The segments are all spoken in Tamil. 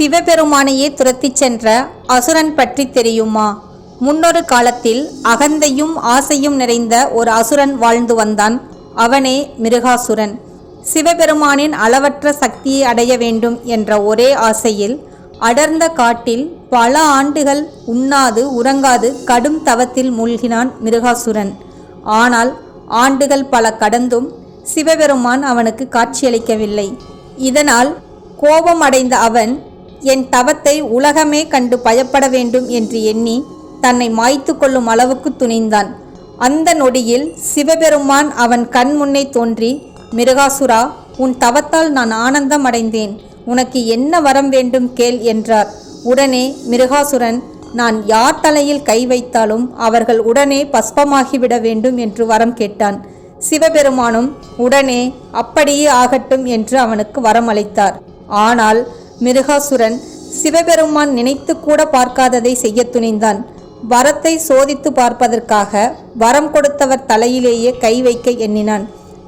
சிவபெருமானையே துரத்திச் சென்ற அசுரன் பற்றி தெரியுமா? முன்னொரு காலத்தில் அகந்தையும் ஆசையும் நிறைந்த ஒரு அசுரன் வாழ்ந்து வந்தான். அவனே மிருகாசுரன். சிவபெருமானின் அளவற்ற சக்தியை அடைய வேண்டும் என்ற ஒரே ஆசையில் அடர்ந்த காட்டில் பல ஆண்டுகள் உண்ணாது உறங்காது கடும் தவத்தில் மூழ்கினான் மிருகாசுரன். ஆனால் ஆண்டுகள் பல கடந்தும் சிவபெருமான் அவனுக்கு காட்சியளிக்கவில்லை. இதனால் கோபம் அடைந்த அவன் என் தவத்தை உலகமே கண்டு பயப்பட வேண்டும் என்று எண்ணி தன்னை மாய்த்து கொள்ளும் அளவுக்கு துணிந்தான். அந்த நொடியில் சிவபெருமான் அவன் கண் முன்னே தோன்றி, மிருகாசுரா, உன் தவத்தால் நான் ஆனந்தம் அடைந்தேன். உனக்கு என்ன வரம் வேண்டும் கேள் என்றார். உடனே மிருகாசுரன், நான் யார் தலையில் கை வைத்தாலும் அவர்கள் உடனே பஸ்பமாகிவிட வேண்டும் என்று வரம் கேட்டான். சிவபெருமானும் உடனே அப்படியே ஆகட்டும் என்று அவனுக்கு வரம் அளித்தார். ஆனால் மிருகாசுரன் சிவபெருமான் நினைத்து கூட பார்க்காததை செய்ய துணிந்தான். வரத்தை சோதித்து பார்ப்பதற்காக வரம் கொடுத்தவர் தலையிலேயே கை வைக்க எண்ணினான்.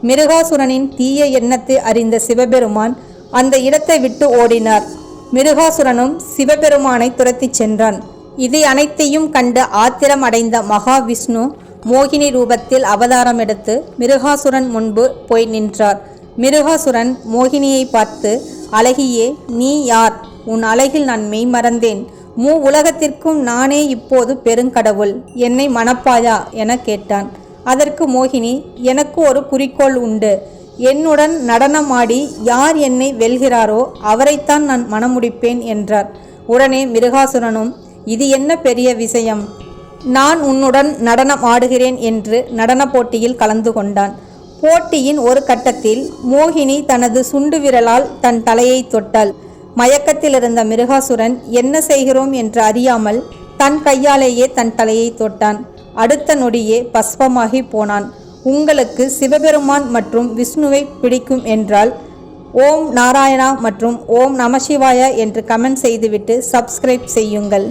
மிருகாசுரனின் தீய எண்ணத்தை அறிந்த சிவபெருமான் அந்த இடத்தை விட்டு ஓடினார். மிருகாசுரனும் சிவபெருமானை துரத்திச் சென்றான். இதை அனைத்தையும் கண்டு ஆத்திரம் அடைந்த மகாவிஷ்ணு மோகினி ரூபத்தில் அவதாரம் எடுத்து மிருகாசுரன் முன்பு போய் நின்றார். மிருகாசுரன் மோகினியை பார்த்து, அழகியே, நீ யார்? உன் அழகில் நான் மெய்மறந்தேன். உலகத்திற்கும் நானே இப்போது பெருங்கடவுள். என்னை மணப்பாயா என கேட்டான். அதற்கு மோகினி, எனக்கு ஒரு குறிக்கோள் உண்டு. என்னுடன் நடனமாடி யார் என்னை வெல்கிறாரோ அவரைத்தான் நான் மணமுடிப்பேன் என்றார். உடனே மிருகாசுரனும், இது என்ன பெரிய விஷயம்? நான் உன்னுடன் நடனம் ஆடுகிறேன் என்று நடன போட்டியில் கலந்து கொண்டான். போட்டியின் ஒரு கட்டத்தில் மோகினி தனது சுண்டு விரலால் தன் தலையை தொட்டாள். மயக்கத்தில் இருந்த மிருகாசுரன் என்ன செய்கிறோம் என்று அறியாமல் தன் கையாலேயே தன் தலையை தொட்டான். அடுத்த நொடியே பஸ்பமாகி போனான். உங்களுக்கு சிவபெருமான் மற்றும் விஷ்ணுவை பிடிக்கும் என்றால் ஓம் நாராயணா மற்றும் ஓம் நமசிவாய என்று கமெண்ட் செய்துவிட்டு சப்ஸ்கிரைப் செய்யுங்கள்.